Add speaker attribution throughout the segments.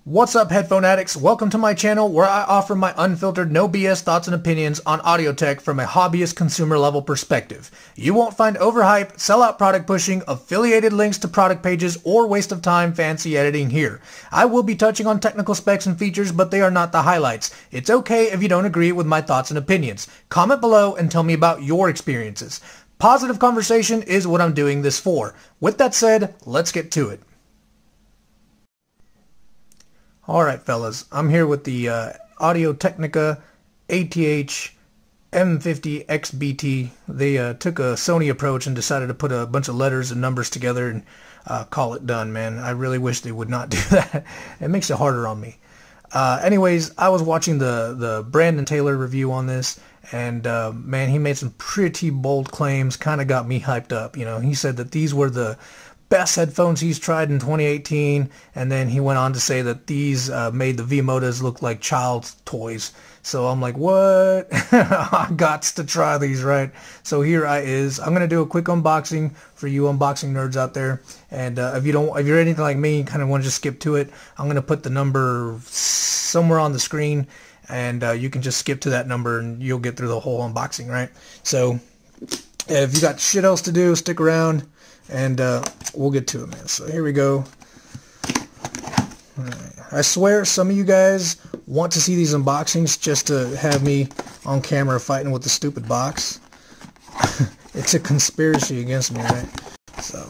Speaker 1: What's up, headphone addicts? Welcome to my channel where I offer my unfiltered, no BS thoughts and opinions on audio tech from a hobbyist consumer level perspective. You won't find overhype, sellout product pushing, affiliated links to product pages, or waste of time fancy editing here. I will be touching on technical specs and features, but they are not the highlights. It's okay if you don't agree with my thoughts and opinions. Comment below and tell me about your experiences. Positive conversation is what I'm doing this for. With that said, let's get to it. Alright fellas, I'm here with the Audio Technica M50XBT. They took a Sony approach and decided to put a bunch of letters and numbers together and call it done, man. I really wish they would not do that. It makes it harder on me. Anyways, I was watching the Brandon Taylor review on this, and man, he made some pretty bold claims, kind of got me hyped up. You know, he said that these were the best headphones he's tried in 2018, and then he went on to say that these made the V-Modas look like child's toys. So I'm like, what? I gots to try these, right? So here I is. I'm gonna do a quick unboxing for you unboxing nerds out there, and if you're anything like me, kind of want to just skip to it, I'm gonna put the number somewhere on the screen, and you can just skip to that number and you'll get through the whole unboxing, right? So if you got shit else to do, stick around and we'll get to it, man. So here we go. All right. I swear some of you guys want to see these unboxings just to have me on camera fighting with the stupid box. It's a conspiracy against me, right? So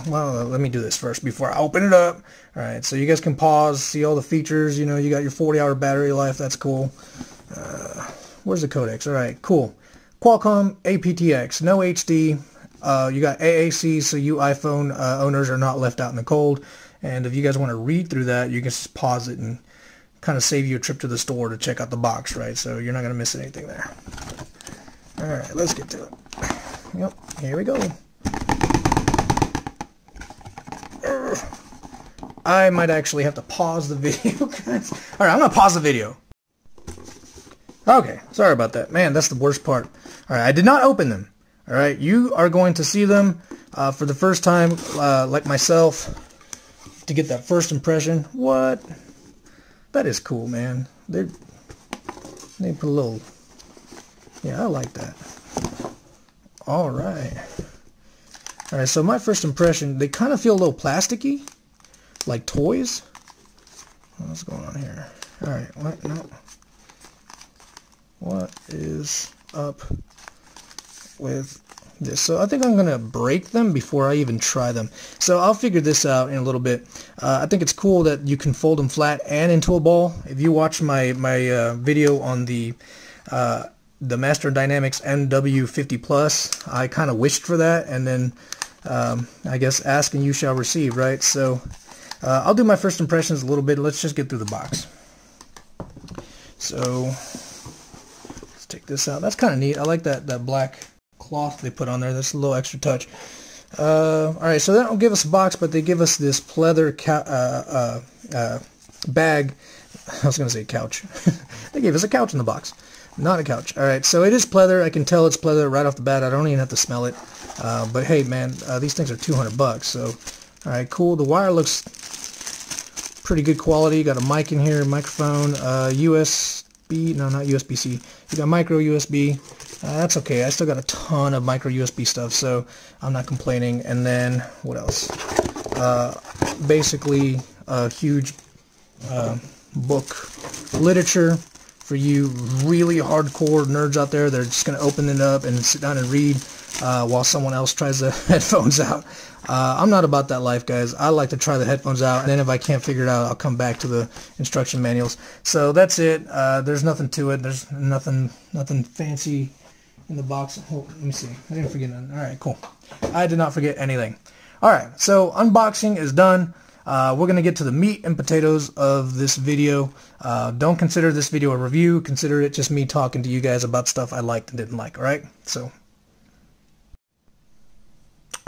Speaker 1: well, let me do this first before I open it up. Alright, so you guys can pause, see all the features. You know, you got your 40-hour battery life. That's cool. Where's the codecs? Alright, cool. Qualcomm aptX, no HD. You got AAC, so you iPhone owners are not left out in the cold. And if you guys want to read through that, you can just pause it and kind of save you a trip to the store to check out the box, right? So you're not going to miss anything there. Alright, let's get to it. Yep, here we go. I might actually have to pause the video, guys. Alright, I'm going to pause the video. Okay, sorry about that. Man, that's the worst part. Alright, I did not open them. Alright, you are going to see them for the first time, like myself, to get that first impression. What? That is cool, man. They put a little... Yeah, I like that. Alright. Alright, so my first impression, they kind of feel a little plasticky, like toys. What's going on here? Alright, what? No. What is up with this? So I think I'm gonna break them before I even try them, so I'll figure this out in a little bit. I think it's cool that you can fold them flat and into a ball. If you watch my video on the Master Dynamics MW50 Plus, I kind of wished for that, and then I guess ask and you shall receive, right? So I'll do my first impressions a little bit. Let's just get through the box. So let's take this out. That's kind of neat. I like that black cloth they put on there. That's a little extra touch. Alright, so they don't give us a box, but they give us this pleather bag. I was going to say couch. They gave us a couch in the box. Not a couch. Alright, so it is pleather. I can tell it's pleather right off the bat. I don't even have to smell it. But hey, man, these things are $200. So, alright, cool. The wire looks pretty good quality. Got a mic in here, microphone, USB. No, not USB-C. You got micro USB. That's okay. I still got a ton of micro USB stuff, so I'm not complaining. And then what else? Basically a huge book literature for you really hardcore nerds out there. They're just going to open it up and sit down and read while someone else tries the headphones out. I'm not about that life, guys. I like to try the headphones out, and then if I can't figure it out, I'll come back to the instruction manuals. So that's it. There's nothing to it. There's nothing fancy in the box. Oh, let me see. I didn't forget nothing. Alright, cool. I did not forget anything. Alright, so unboxing is done. We're going to get to the meat and potatoes of this video. Don't consider this video a review. Consider it just me talking to you guys about stuff I liked and didn't like. Alright, so...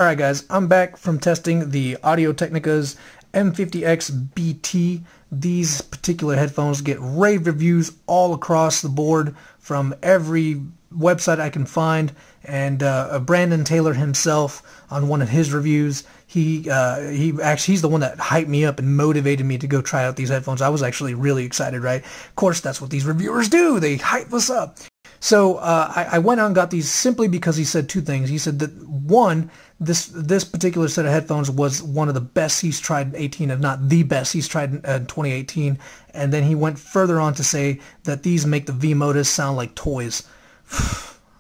Speaker 1: Alright guys, I'm back from testing the Audio Technica's M50XBT. These particular headphones get rave reviews all across the board from every website I can find, and Brandon Taylor himself, on one of his reviews, he's the one that hyped me up and motivated me to go try out these headphones. I was actually really excited, right? Of course, that's what these reviewers do. They hype us up. So I went out and got these simply because he said two things. He said that, one, this particular set of headphones was one of the best he's tried in 2018, if not the best he's tried in 2018. And then he went further on to say that these make the V-Modas sound like toys.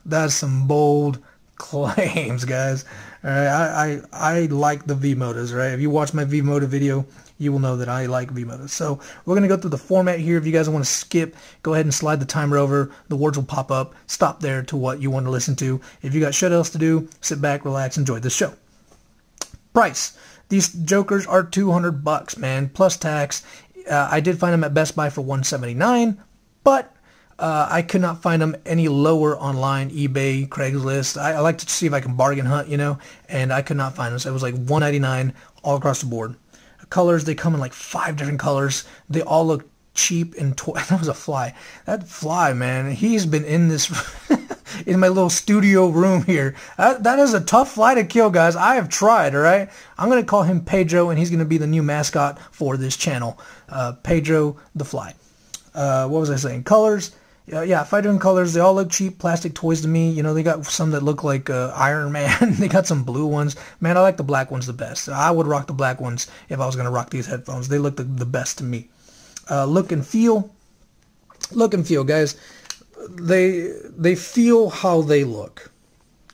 Speaker 1: That's some bold claims, guys. All right, I like the V-Modas, right? If you watch my V-Moda video, you will know that I like V-Modas. So we're going to go through the format here. If you guys want to skip, go ahead and slide the timer over. The words will pop up. Stop there to what you want to listen to. If you got shit else to do, sit back, relax, enjoy this show. Price. These jokers are $200, man, plus tax. I did find them at Best Buy for $179, but I could not find them any lower online, eBay, Craigslist. I like to see if I can bargain hunt, you know, and I could not find them. So it was like $199 all across the board. Colors, they come in like 5 different colors. They all look cheap and that was a fly. That fly, man, he's been in this in my little studio room here. That is a tough fly to kill, guys. I have tried, all right? I'm going to call him Pedro, and he's going to be the new mascot for this channel. Pedro the fly. What was I saying? Colors. Yeah, 5 different colors. They all look cheap plastic toys to me. You know, they got some that look like Iron Man. They got some blue ones. Man, I like the black ones the best. I would rock the black ones if I was going to rock these headphones. They look the best to me. Look and feel. Look and feel, guys. They feel how they look.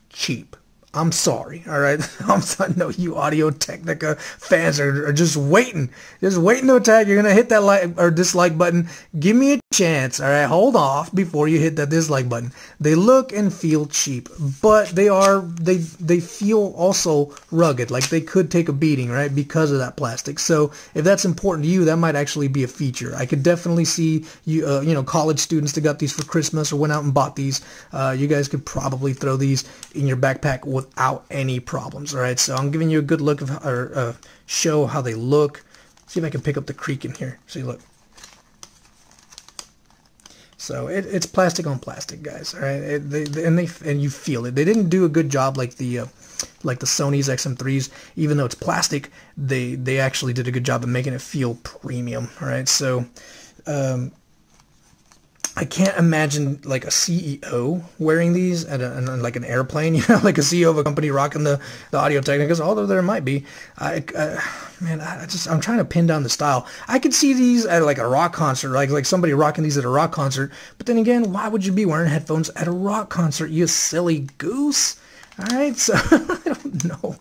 Speaker 1: Cheap. I'm sorry, all right? I know you Audio Technica fans are just waiting to attack. You're gonna hit that like or dislike button. Give me a chance, all right? Hold off before you hit that dislike button. They look and feel cheap, but they feel also rugged, like they could take a beating, right? Because of that plastic. So if that's important to you, that might actually be a feature. I could definitely see you, you know, college students that got these for Christmas or went out and bought these. You guys could probably throw these in your backpack without any problems. All right, so I'm giving you a good look of or show how they look. See if I can pick up the creak in here. See, look. So it's plastic on plastic, guys. All right, and you feel it. They didn't do a good job like the Sony's XM3s. Even though it's plastic, they actually did a good job of making it feel premium. All right, so. I can't imagine like a CEO wearing these at like an airplane, you know, like a CEO of a company rocking the Audio Technicas, although there might be. Man, I'm trying to pin down the style. I could see these at like a rock concert, like somebody rocking these at a rock concert. But then again, why would you be wearing headphones at a rock concert, you silly goose? All right, so I don't know.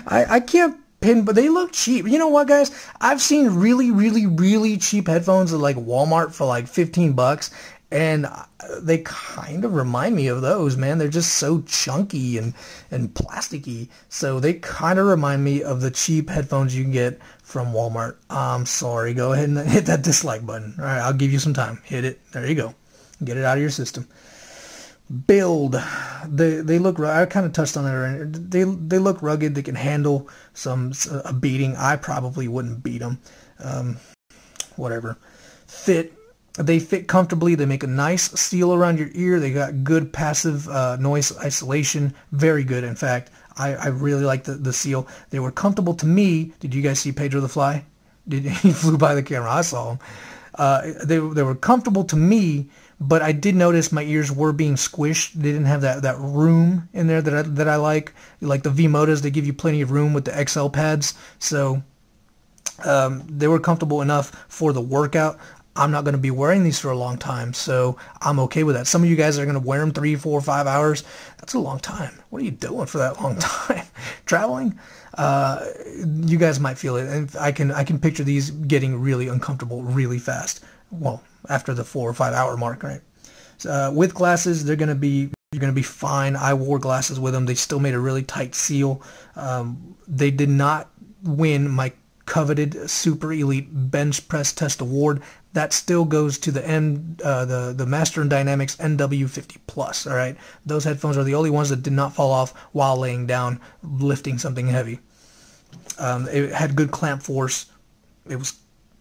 Speaker 1: I can't pin, but they look cheap. You know what, guys? I've seen really cheap headphones at like Walmart for like $15, and they kind of remind me of those, man. They're just so chunky and plasticky. So they kind of remind me of the cheap headphones you can get from Walmart. I'm sorry. Go ahead and hit that dislike button. All right, I'll give you some time. Hit it. There you go. Get it out of your system. Build. They look. I kind of touched on that already. They look rugged. They can handle a beating. I probably wouldn't beat them. Whatever. Fit. They fit comfortably. They make a nice seal around your ear. They got good passive noise isolation. Very good, in fact. I really like the seal. They were comfortable to me. Did you guys see Pedro the Fly? He flew by the camera. I saw him. They were comfortable to me. But I did notice my ears were being squished. They didn't have that room in there that I like. Like the V-Modas, they give you plenty of room with the XL pads. So they were comfortable enough for the workout. I'm not going to be wearing these for a long time, so I'm okay with that. Some of you guys are going to wear them 3, 4, 5 hours. That's a long time. What are you doing for that long time? Traveling? You guys might feel it. And I can picture these getting really uncomfortable really fast. Well, after the 4 or 5 hour mark, right? With glasses, you're gonna be fine. I wore glasses with them. They still made a really tight seal. They did not win my coveted Super Elite Bench Press Test Award. That still goes to the Master and Dynamics NW50 Plus. All right, those headphones are the only ones that did not fall off while laying down lifting something heavy. It had good clamp force. It was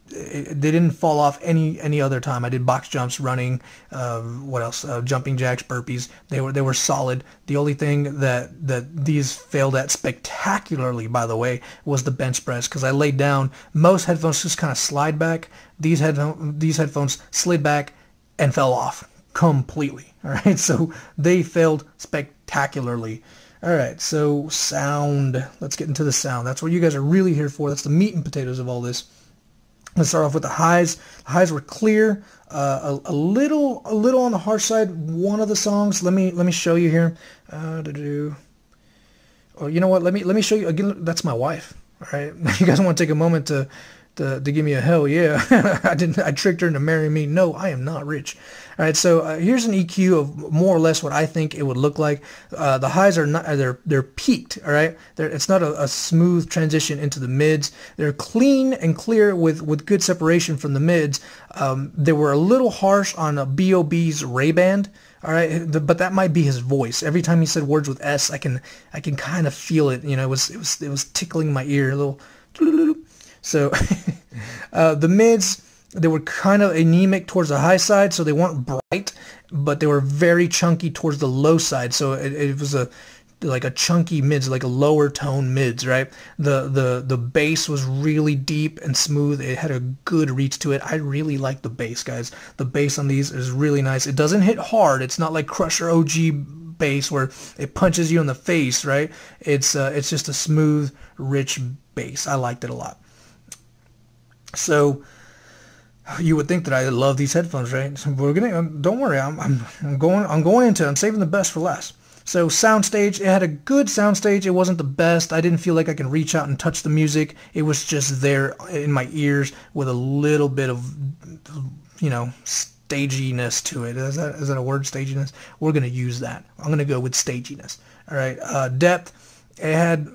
Speaker 1: they didn't fall off any other time. I did box jumps, running, what else? Jumping jacks, burpees. They were solid. The only thing that these failed at spectacularly, by the way, was the bench press, because I laid down. Most headphones just kind of slide back. These headphones slid back and fell off completely. All right, so they failed spectacularly. All right, so sound. Let's get into the sound. That's what you guys are really here for. That's the meat and potatoes of all this. Let's start off with the highs. The highs were clear, a little on the harsh side. One of the songs. Let me show you here. Oh, you know what? Let me show you again. That's my wife. All right, you guys want to take a moment to give me a hell yeah. I tricked her into marrying me. No, I am not rich. All right, so here's an EQ of more or less what I think it would look like. The highs are not, they're peaked. All right, it's not a smooth transition into the mids. They're clean and clear with good separation from the mids. They were a little harsh on a B.O.B.'s Ray Band. All right, but that might be his voice. Every time he said words with S, I can kind of feel it. You know, it was tickling my ear a little. So the mids, they were kind of anemic towards the high side, so they weren't bright, but they were very chunky towards the low side. So it was like a chunky mids, like a lower tone mids, right? The bass was really deep and smooth. It had a good reach to it. I really like the bass, guys. The bass on these is really nice. It doesn't hit hard. It's not like Crusher OG bass where it punches you in the face, right? It's just a smooth, rich bass. I liked it a lot. So you would think that I love these headphones, right? So we're gonna don't worry, I'm going into it. I'm saving the best for last. So soundstage, it had a good soundstage. It wasn't the best. I didn't feel like I can reach out and touch the music. It was just there in my ears with a little bit of, you know, staginess to it. Is that a word, staginess? We're gonna use that. I'm gonna go with staginess. All right, depth. It had.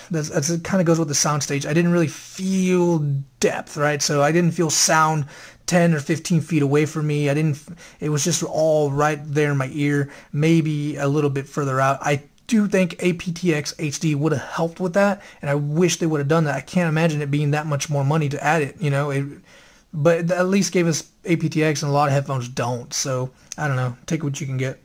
Speaker 1: It kind of goes with the soundstage. I didn't really feel depth, right? So I didn't feel sound 10 or 15 feet away from me. It was just all right there in my ear, maybe a little bit further out. I do think aptX HD would have helped with that, and I wish they would have done that. I can't imagine it being that much more money to add it, you know. But it at least gave us aptX, and a lot of headphones don't. So I don't know. Take what you can get.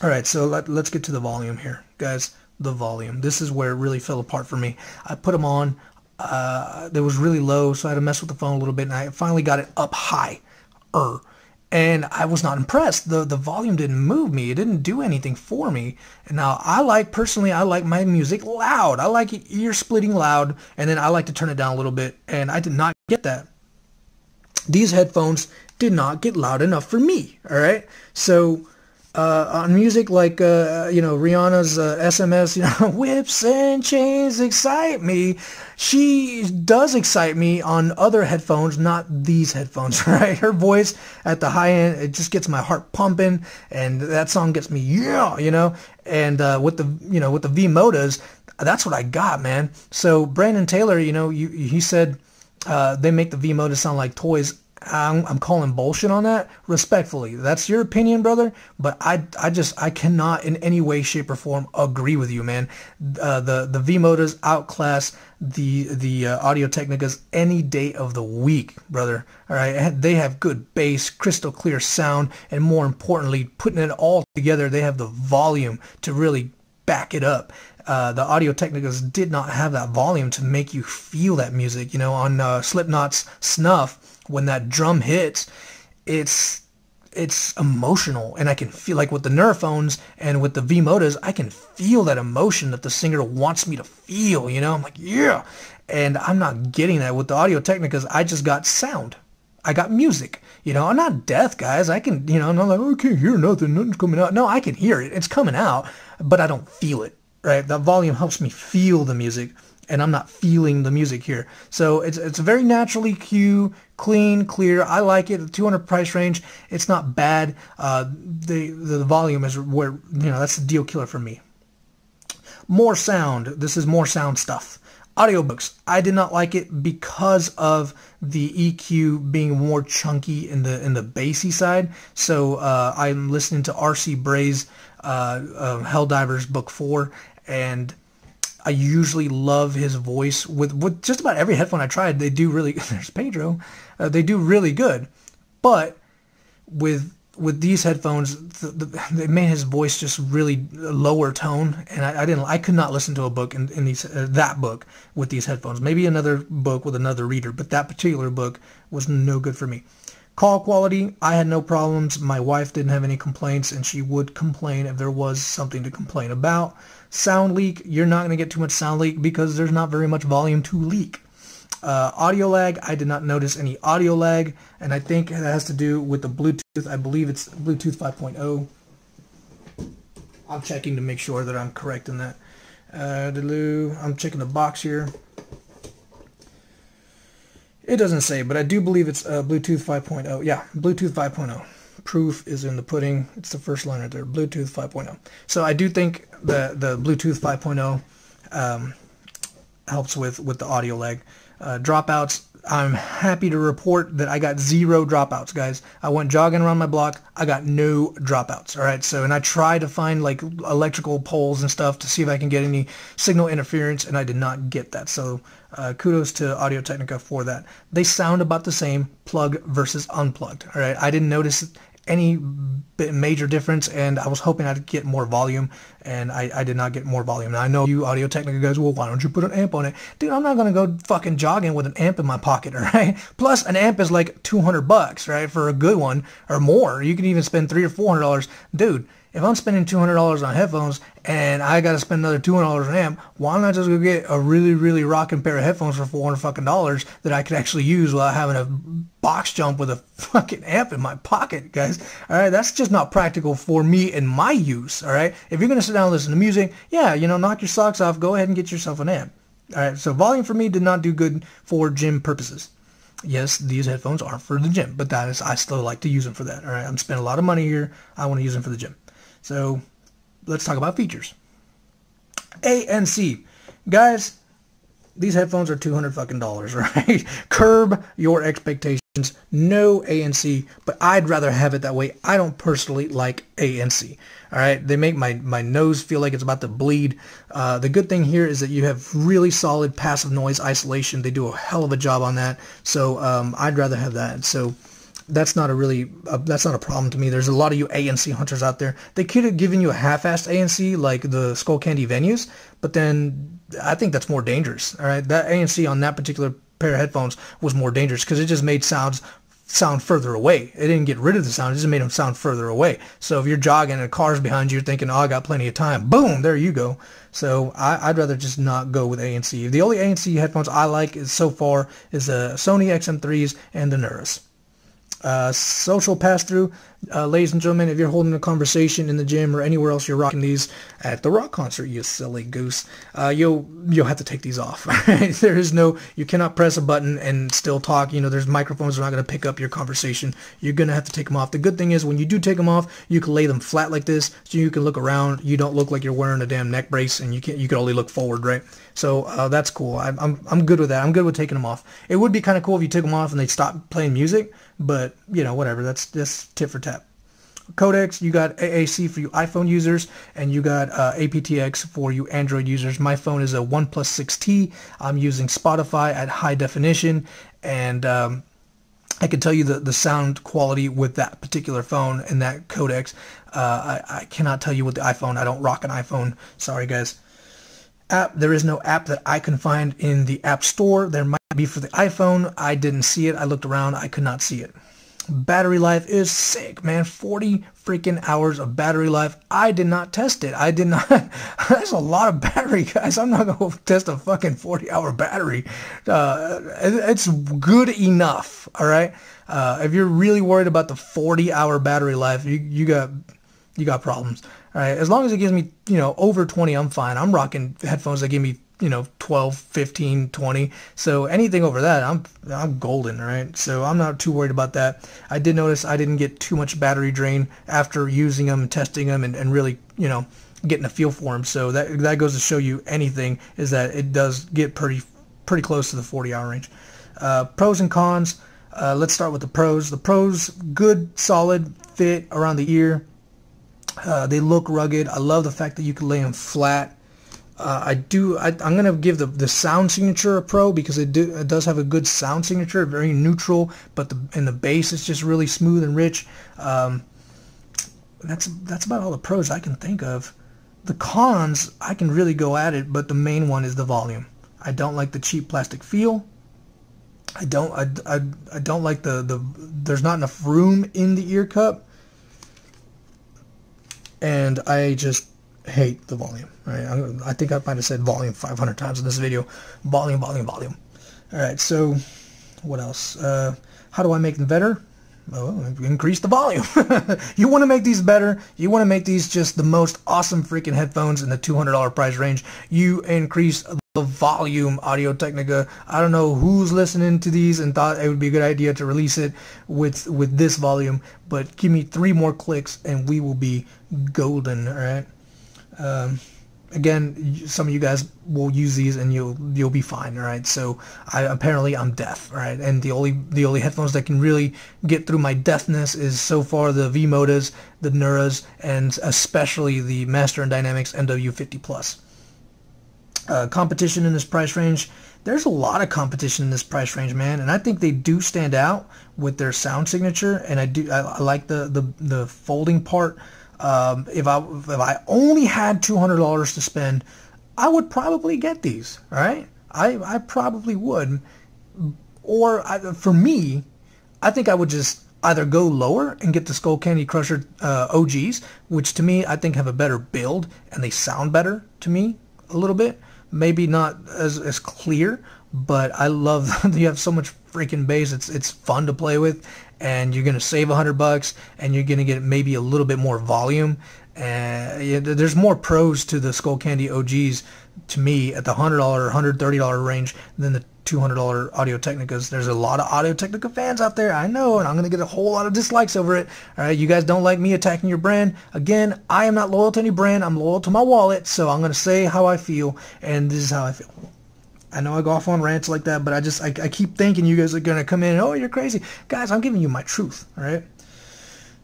Speaker 1: All right, so let's get to the volume here, guys. The volume. This is where it really fell apart for me. I put them on. It was really low, so I had to mess with the phone a little bit, and I finally got it up high. And I was not impressed. The volume didn't move me. It didn't do anything for me. And now personally, I like my music loud. I like it ear-splitting loud, and then I like to turn it down a little bit, and I did not get that. These headphones did not get loud enough for me, all right? So on music like, you know, Rihanna's SMS, you know, whips and chains excite me. She does excite me on other headphones, not these headphones, right? Her voice at the high end, it just gets my heart pumping, and that song gets me, yeah, you know? And with the V-Modas, that's what I got, man. So Brandon Taylor, you know, he said they make the V-Modas sound like toys. I'm calling bullshit on that, respectfully. That's your opinion, brother, but I cannot in any way, shape, or form agree with you, man. The V-Modas outclass the Audio Technicas any day of the week, brother. All right, they have good bass, crystal clear sound, and more importantly, putting it all together, they have the volume to really back it up. The Audio Technicas did not have that volume to make you feel that music. You know, on Slipknot's Snuff, when that drum hits, it's emotional, and I can feel, like with the Neurophones and with the V-Modas, I can feel that emotion that the singer wants me to feel, you know. I'm like, yeah, and I'm not getting that with the Audio Technicas. I just got sound. I got music, you know. I'm not deaf, guys. I can, you know, I'm not like, oh, I can't hear nothing, nothing's coming out. No, I can hear it. It's coming out, but I don't feel it, right? The volume helps me feel the music, and I'm not feeling the music here. So it's a very natural EQ, clean, clear. I like it. The 200 price range, it's not bad. The volume is where, you know, that's the deal killer for me. More sound. This is more sound stuff. Audiobooks. I did not like it because of the EQ being more chunky in the bassy side. So I'm listening to R.C. Bray's Helldivers Book 4, and I usually love his voice. With just about every headphone I tried, they do really, there's Pedro, they do really good. But with these headphones, they made his voice just really lower tone, and I could not listen to a book in these that book with these headphones. Maybe another book with another reader, but that particular book was no good for me. Call quality, I had no problems. My wife didn't have any complaints, and she would complain if there was something to complain about. Sound leak, you're not going to get too much sound leak because there's not very much volume to leak. Audio lag, I did not notice any audio lag, and I think it has to do with the Bluetooth. I believe it's Bluetooth 5.0. I'm checking to make sure that I'm correct in that. I'm checking the box here. It doesn't say, but I do believe it's Bluetooth 5.0. Yeah, Bluetooth 5.0. Proof is in the pudding. It's the first line right there, Bluetooth 5.0. So I do think the Bluetooth 5.0 helps with the audio lag. Dropouts, I'm happy to report that I got 0 dropouts, guys. I went jogging around my block. I got no dropouts. All right. So, and I tried to find like electrical poles and stuff to see if I can get any signal interference, and I did not get that. So, kudos to Audio Technica for that. They sound about the same, plugged versus unplugged. All right. I didn't notice any major difference, and I was hoping I'd get more volume, and I did not get more volume. Now, I know you Audio Technica guys, well, why don't you put an amp on it? Dude, I'm not going to go fucking jogging with an amp in my pocket, all right? Plus, an amp is like $200, right, for a good one, or more. You can even spend $300 or $400. Dude, if I'm spending $200 on headphones and I got to spend another $200 on an amp, why not just go get a really, really rocking pair of headphones for $400 fucking dollars that I could actually use without having a box jump with a fucking amp in my pocket, guys? All right, that's just not practical for me in my use, all right? If you're going to sit down and listen to music, yeah, you know, knock your socks off, go ahead and get yourself an amp. All right, so volume for me did not do good for gym purposes. Yes, these headphones are for the gym, but that is, I still like to use them for that, all right? I'm spending a lot of money here. I want to use them for the gym. So let's talk about features. ANC. Guys, these headphones are $200 fucking dollars, right? Curb your expectations. No ANC, but I'd rather have it that way. I don't personally like ANC. All right, they make my nose feel like it's about to bleed. The good thing here is that you have really solid passive noise isolation. They do a hell of a job on that. So I'd rather have that. So that's not that's not a problem to me. There's a lot of you ANC hunters out there. They could have given you a half-assed ANC like the Skull Candy Venues, but then I think that's more dangerous. All right, that ANC on that particular pair of headphones was more dangerous because it just made sound further away. It didn't get rid of the sound. It just made them sound further away. So if you're jogging and a car's behind you, you're thinking, oh, I got plenty of time. Boom, there you go. So I'd rather just not go with ANC. The only ANC headphones I like so far is the Sony XM3s and the Neuros. Social pass-through, ladies and gentlemen, if you're holding a conversation in the gym or anywhere else you're rocking these at the rock concert, you silly goose, you'll have to take these off. Right? There is no, you cannot press a button and still talk. You know, there's microphones that are not going to pick up your conversation. You're going to have to take them off. The good thing is when you do take them off, you can lay them flat like this so you can look around. You don't look like you're wearing a damn neck brace, and you can only look forward, right? So that's cool. I'm good with that. I'm good with taking them off. It would be kind of cool if you took them off and they stopped playing music, but you know, whatever. That's just tit for tat. Codecs, you got AAC for you iPhone users, and you got aptX for you Android users. My phone is a OnePlus 6T. I'm using Spotify at high definition, and I can tell you the sound quality with that particular phone and that codecs. I cannot tell you with the iPhone. I don't rock an iPhone. Sorry, guys. App, there is no app that I can find in the App Store. There might be for the iPhone. I didn't see it. I looked around. I could not see it. Battery life is sick, man. 40 freaking hours of battery life. I did not test it. I did not. That's a lot of battery, guys. I'm not going to test a fucking 40-hour battery. It's good enough, all right? If you're really worried about the 40-hour battery life, you got problems. All right, as long as it gives me, you know, over 20, I'm fine. I'm rocking headphones that give me, you know, 12, 15, 20. So anything over that, I'm golden, right? So I'm not too worried about that. I did notice I didn't get too much battery drain after using them and testing them and really, you know, getting a feel for them. So that goes to show you anything is that it does get pretty close to the 40-hour range. Pros and cons. Let's start with the pros. The pros, good, solid fit around the ear. They look rugged. I love the fact that you can lay them flat. I'm gonna give the sound signature a pro because it does have a good sound signature, very neutral, but in the bass it's just really smooth and rich. That's about all the pros I can think of. The cons, I can really go at it, but the main one is the volume. I don't like the cheap plastic feel. I don't like there's not enough room in the ear cup, and I just hate the volume. Right? I think I might have said volume 500 times in this video. Volume, volume, volume. All right. So, what else? How do I make them better? Well, increase the volume. You want to make these better. You want to make these just the most awesome freaking headphones in the $200 price range. You increase the volume. Audio-Technica. I don't know who's listening to these and thought it would be a good idea to release it with this volume, but give me 3 more clicks and we will be golden. All right. Again, some of you guys will use these and you'll be fine. All right. So apparently I'm deaf. All right. And the only headphones that can really get through my deafness is so far the V-Modas, the Neuras, and especially the Master and Dynamics MW50 Plus. Competition in this price range. There's a lot of competition in this price range, man, and I think they do stand out with their sound signature. And I like the folding part. If I only had $200 to spend, I would probably get these. All right, I probably would. Or for me, I think I would just either go lower and get the Skull Candy Crusher OGs, which to me I think have a better build and they sound better to me a little bit. Maybe not as clear, but I love you have so much freaking bass. It's fun to play with, and you're gonna save $100 and you're gonna get maybe a little bit more volume. And there's more pros to the Skull Candy OGs to me at the $100, $130 range than the $200 Audio-Technicas. There's a lot of Audio-Technica fans out there, I know, and I'm gonna get a whole lot of dislikes over it. All right, you guys don't like me attacking your brand. Again, I am not loyal to any brand. I'm loyal to my wallet, so I'm gonna say how I feel, and this is how I feel. I know I go off on rants like that, but I keep thinking you guys are gonna come in and, oh, you're crazy. Guys, I'm giving you my truth. All right.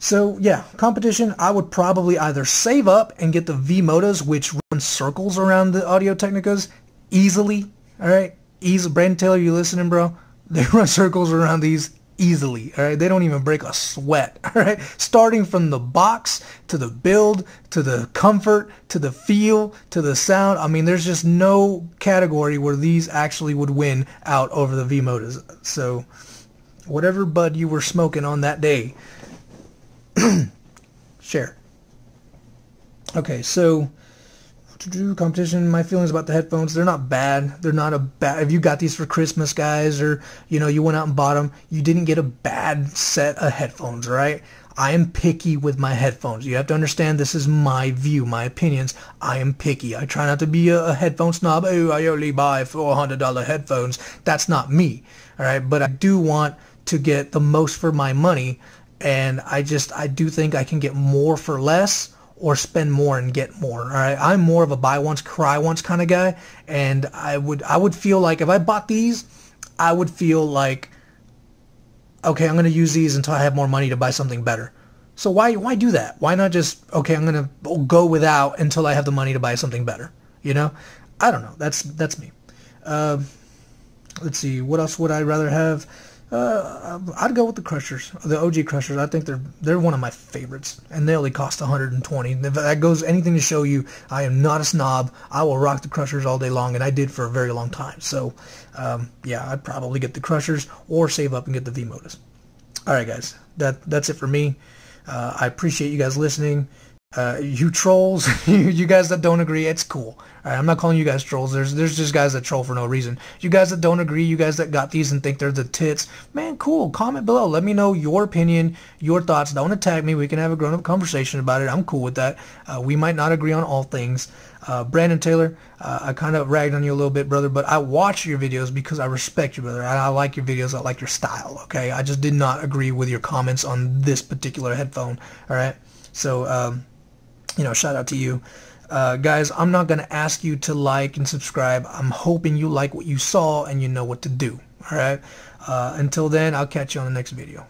Speaker 1: So yeah, competition, I would probably either save up and get the V-Modas, which run circles around the Audio-Technicas easily. All right, easy. Brandon Taylor, you listening, bro? They run circles around these easily. All right, they don't even break a sweat. All right, starting from the box to the build to the comfort to the feel to the sound. I mean, there's just no category where these actually would win out over the V-Modas. So whatever bud you were smoking on that day, share. Okay, so to do competition, my feelings about the headphones, they're not bad. They're not a bad, if you got these for Christmas, guys, or you went out and bought them, you didn't get a bad set of headphones. All right, I am picky with my headphones. You have to understand, this is my view, my opinions. I am picky. I try not to be a headphone snob. Oh, I only buy $400 headphones. That's not me. All right, but I do want to get the most for my money. And I do think I can get more for less, or spend more and get more. All right, I'm more of a buy once, cry once kind of guy, and I would feel like if I bought these, I would feel like, okay, I'm gonna use these until I have more money to buy something better. So why do that? Why not just, okay, I'm gonna go without until I have the money to buy something better? I don't know. That's me. Let's see, what else would I rather have? I'd go with the Crushers, the OG Crushers. I think they're one of my favorites, and they only cost $120. If that goes anything to show you, I am not a snob. I will rock the Crushers all day long, and I did for a very long time. So, yeah, I'd probably get the Crushers or save up and get the V-Modas. All right, guys, that's it for me. I appreciate you guys listening. You trolls, you guys that don't agree, it's cool. All right, I'm not calling you guys trolls. There's just guys that troll for no reason. You guys that don't agree, you guys that got these and think they're the tits, man, cool. Comment below. Let me know your opinion, your thoughts. Don't attack me. We can have a grown-up conversation about it. I'm cool with that. We might not agree on all things. Brandon Taylor, I kind of ragged on you a little bit, brother, but I watch your videos because I respect you, brother. I like your videos. I like your style, okay? I just did not agree with your comments on this particular headphone, all right? So, shout out to you. Guys, I'm not going to ask you to like and subscribe. I'm hoping you like what you saw and you know what to do. All right. Until then, I'll catch you on the next video.